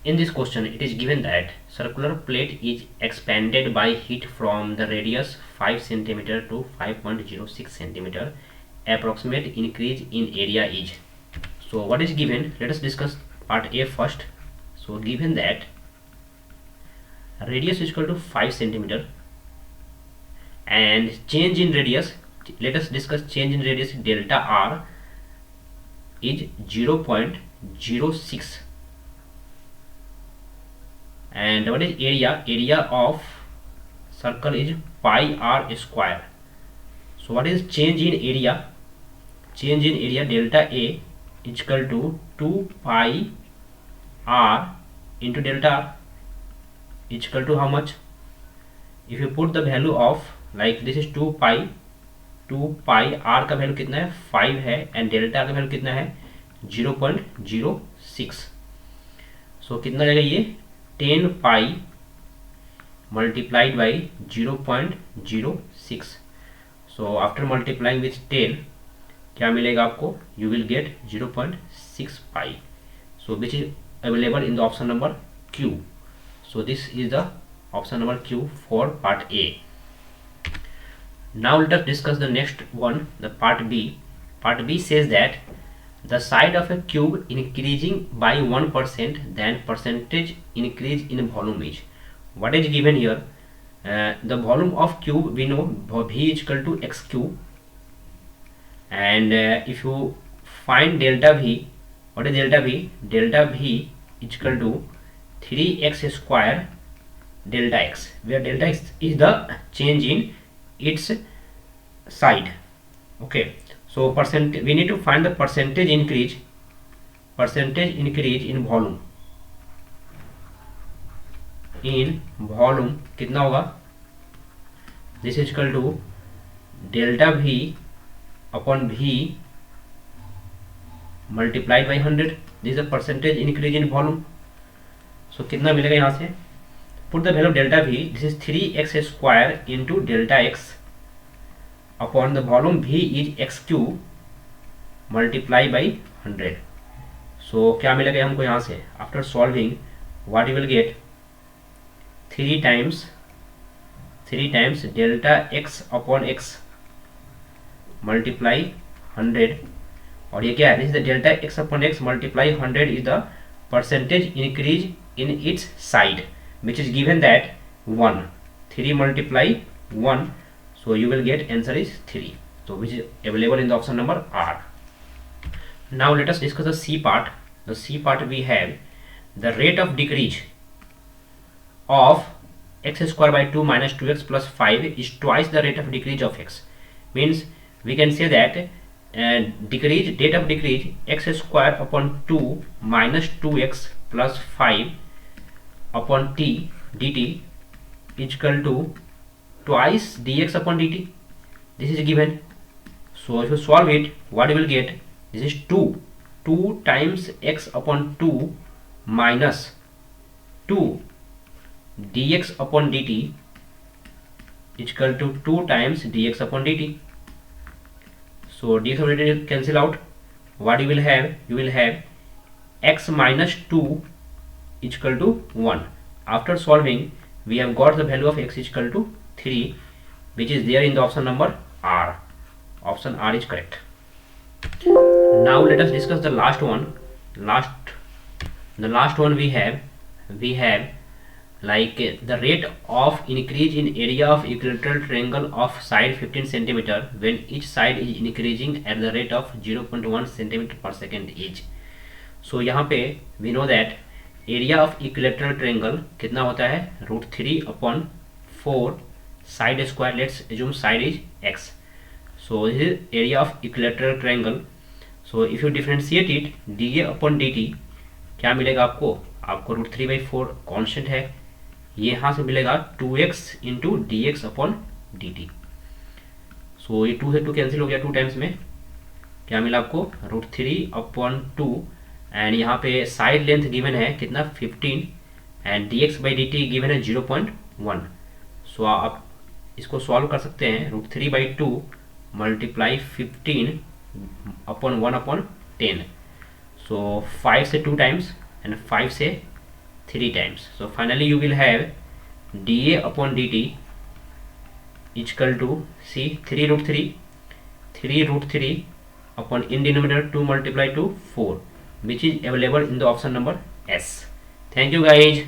In this question, it is given that circular plate is expanded by heat from the radius 5 cm to 5.06 cm. Approximate increase in area is. So what is given? Let us discuss part A first. So given that radius is equal to 5 cm and change in radius, let us discuss change in radius, delta r is 0.06, and what is area of circle is pi r square. So what is change in area? Change in area, delta A is equal to 2 pi r into delta r is equal to how much? If you put the value of, like this is 2 pi r का value कितना है 5 है and delta का value कितना है 0.06. सो कितना जाएगा ये 10 pi multiplied by 0.06. So after multiplying with 10 क्या मिलेगा आपको? You will get 0.6 pi. So which is available in the option number Q. So this is the option number Q for part A. Now let us discuss the next one, the part B. Part B says that the side of a cube increasing by 1%, then percentage increase in volume is. What is given here? The volume of cube we know V is equal to x cube, and if you find delta V, what is delta V? Delta V is equal to 3x square delta x, where delta x is the change in its side. Okay, so we need to find the percentage increase in volume. In volume कितना होगा? This is equal to delta V upon V multiplied by 100. This is the percentage increase in volume. So कितना मिलेगा यहाँ से? Put the value of delta V. This is 3x square into delta x upon the volume V is x cube multiply by 100. So क्या मिलेगा हमको यहाँ से? After solving, what you will get? 3 times delta x upon x multiply 100. और ये क्या है? This is the delta x upon x multiply 100 is the percentage increase in its side, which is given that 1. 3 multiply 1, so you will get answer is 3. So which is available in the option number R. Now let us discuss the C part. The C part we have the rate of decrease of x square by 2 minus 2x plus 5 is twice the rate of decrease of x. Means we can say that rate of decrease x square upon 2 minus 2x plus 5 upon t dt is equal to twice dx upon dt. This is given. So if you solve it, what you will get? This is 2 times x upon 2 minus 2 dx upon dt is equal to 2 times dx upon dt. So dx upon dt cancel out. What you will have? You will have x minus 2 is equal to 1. After solving, we have got the value of x is equal to 3, which is there in the option number R. Option R is correct. Now let us discuss the last one. The last one we have like the rate of increase in area of equilateral triangle of side 15 cm when each side is increasing at the rate of 0.1 cm per second each. So यहाँ पे we know that area of equilateral triangle कितना होता है? √3/4 side square. Let's assume side is x. So this is area of equilateral triangle. So if you differentiate it dA upon dt क्या मिलेगा आपको? √3/4 constant है, ये यहाँ से मिलेगा 2x into dx upon dt. सो ये 2 से 2 कैंसिल हो गया, 2 टाइम्स में क्या मिला आपको? √3/2 एंड यहाँ पे साइड लेंथ गिवन है कितना? 15 and dx by dt given है 0.1. सो आप इसको सॉल्व कर सकते हैं. √3/2 मल्टीप्लाई 15 अपॉन 1 अपॉन 10. सो 5 से 2 टाइम्स एंड 5 से 3 times. So finally you will have dA upon dt is equal to, see, 3 root 3 upon in denominator 2 multiply to 4, which is available in the option number S. Thank you guys.